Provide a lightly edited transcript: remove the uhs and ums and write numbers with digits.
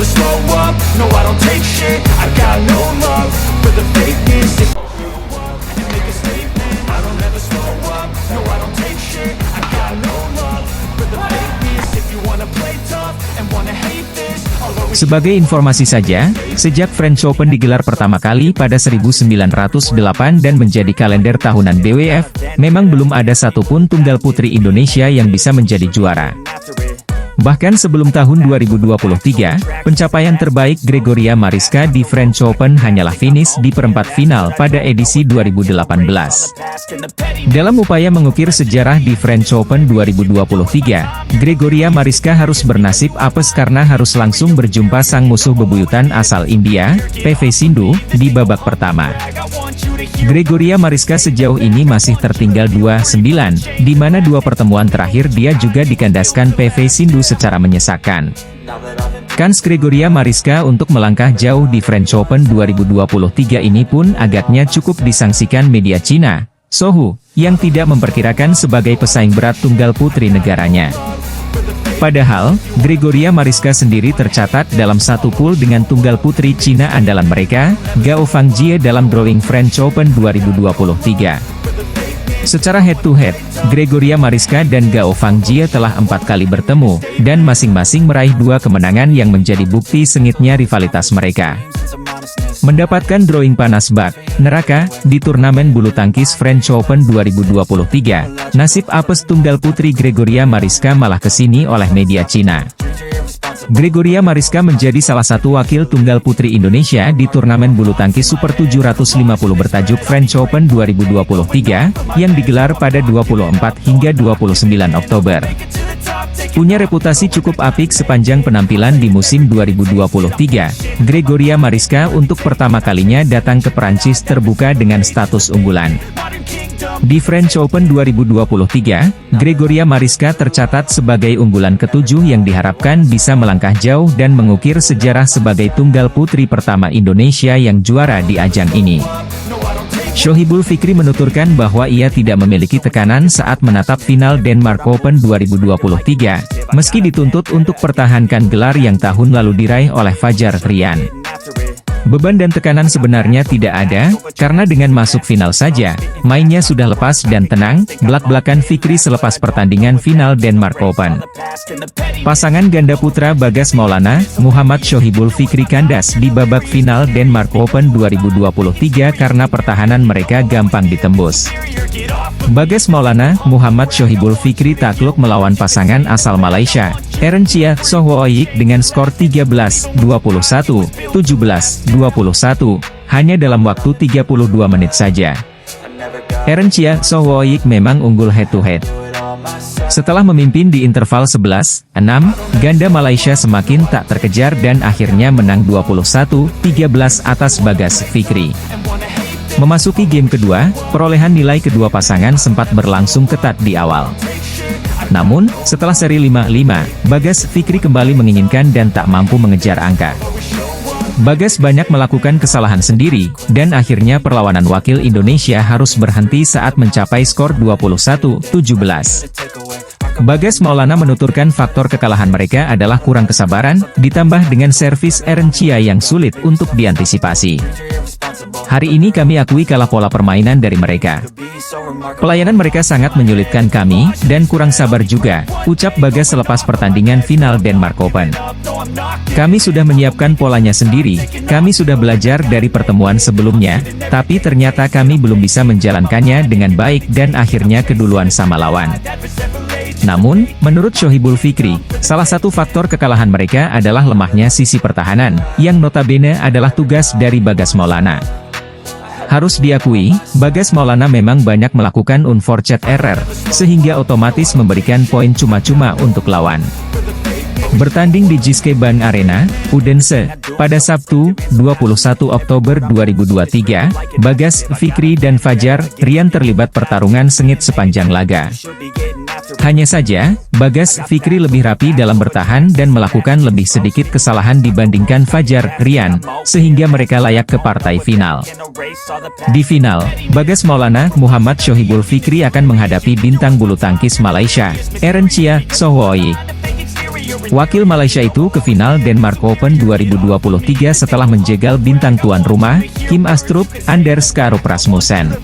never slow up, no I don't take shit, I got no love for the fakeness. If and make a statement, I don't ever slow up, no I don't take shit, I got no love for the fakeness. If you wanna play tough and wanna hate this, I'll always. Sebagai informasi saja, sejak French Open digelar pertama kali pada 1908 dan menjadi kalender tahunan BWF, memang belum ada satupun tunggal putri Indonesia yang bisa menjadi juara. Bahkan sebelum tahun 2023, pencapaian terbaik Gregoria Mariska di French Open hanyalah finish di perempat final pada edisi 2018. Dalam upaya mengukir sejarah di French Open 2023, Gregoria Mariska harus bernasib apes karena harus langsung berjumpa sang musuh bebuyutan asal India, PV Sindhu, di babak pertama. Gregoria Mariska sejauh ini masih tertinggal 2-9, di mana dua pertemuan terakhir dia juga dikandaskan PV Sindhu secara menyesakan. Kans Gregoria Mariska untuk melangkah jauh di French Open 2023 ini pun agaknya cukup disangsikan media Cina, Sohu, yang tidak memperkirakan sebagai pesaing berat tunggal putri negaranya. Padahal, Gregoria Mariska sendiri tercatat dalam satu pool dengan tunggal putri Cina andalan mereka, Gao Fangjie dalam drawing French Open 2023. Secara head-to-head, Gregoria Mariska dan Gao Fangjie telah 4 kali bertemu, dan masing-masing meraih 2 kemenangan yang menjadi bukti sengitnya rivalitas mereka. Mendapatkan drawing panas bak neraka di turnamen bulu tangkis French Open 2023, nasib apes tunggal putri Gregoria Mariska malah kesini oleh media Cina. Gregoria Mariska menjadi salah satu wakil tunggal putri Indonesia di turnamen bulu tangkis Super 750 bertajuk French Open 2023, yang digelar pada 24 hingga 29 Oktober. Punya reputasi cukup apik sepanjang penampilan di musim 2023, Gregoria Mariska untuk pertama kalinya datang ke Perancis terbuka dengan status unggulan. Di French Open 2023, Gregoria Mariska tercatat sebagai unggulan ke-7 yang diharapkan bisa melangkah jauh dan mengukir sejarah sebagai tunggal putri pertama Indonesia yang juara di ajang ini. Shohibul Fikri menuturkan bahwa ia tidak memiliki tekanan saat menatap final Denmark Open 2023, meski dituntut untuk pertahankan gelar yang tahun lalu diraih oleh Fajar Rian. Beban dan tekanan sebenarnya tidak ada, karena dengan masuk final saja, mainnya sudah lepas dan tenang, belak-belakan Fikri selepas pertandingan final Denmark Open. Pasangan ganda putra Bagas Maulana, Muhammad Shohibul Fikri kandas di babak final Denmark Open 2023 karena pertahanan mereka gampang ditembus. Bagas Maulana, Muhammad Shohibul Fikri takluk melawan pasangan asal Malaysia, Erencia Sohwoyik dengan skor 13-21, 17-21, hanya dalam waktu 32 menit saja. Erencia Sohwoyik memang unggul head-to-head. Setelah memimpin di interval 11-6, ganda Malaysia semakin tak terkejar dan akhirnya menang 21-13 atas Bagas Fikri. Memasuki game kedua, perolehan nilai kedua pasangan sempat berlangsung ketat di awal. Namun, setelah seri 5-5, Bagas Fikri kembali menginginkan dan tak mampu mengejar angka. Bagas banyak melakukan kesalahan sendiri, dan akhirnya perlawanan wakil Indonesia harus berhenti saat mencapai skor 21-17. Bagas Maulana menuturkan faktor kekalahan mereka adalah kurang kesabaran, ditambah dengan servis Erencia yang sulit untuk diantisipasi. Hari ini kami akui kalah pola permainan dari mereka. Pelayanan mereka sangat menyulitkan kami, dan kurang sabar juga, ucap Bagas selepas pertandingan final Denmark Open. Kami sudah menyiapkan polanya sendiri, kami sudah belajar dari pertemuan sebelumnya, tapi ternyata kami belum bisa menjalankannya dengan baik dan akhirnya keduluan sama lawan. Namun, menurut Shohibul Fikri, salah satu faktor kekalahan mereka adalah lemahnya sisi pertahanan, yang notabene adalah tugas dari Bagas Maulana. Harus diakui, Bagas Maulana memang banyak melakukan unforced error, sehingga otomatis memberikan poin cuma-cuma untuk lawan. Bertanding di Jyske Bank Arena, Odense, pada Sabtu, 21 Oktober 2023, Bagas Fikri dan Fajar Rian terlibat pertarungan sengit sepanjang laga. Hanya saja, Bagas Fikri lebih rapi dalam bertahan dan melakukan lebih sedikit kesalahan dibandingkan Fajar Rian, sehingga mereka layak ke partai final. Di final, Bagas Maulana, Muhammad Shohibul Fikri akan menghadapi bintang bulu tangkis Malaysia, Erencia Sohwoyik. Wakil Malaysia itu ke final Denmark Open 2023 setelah menjegal bintang tuan rumah, Kim Astrup, Anders Karup Rasmussen.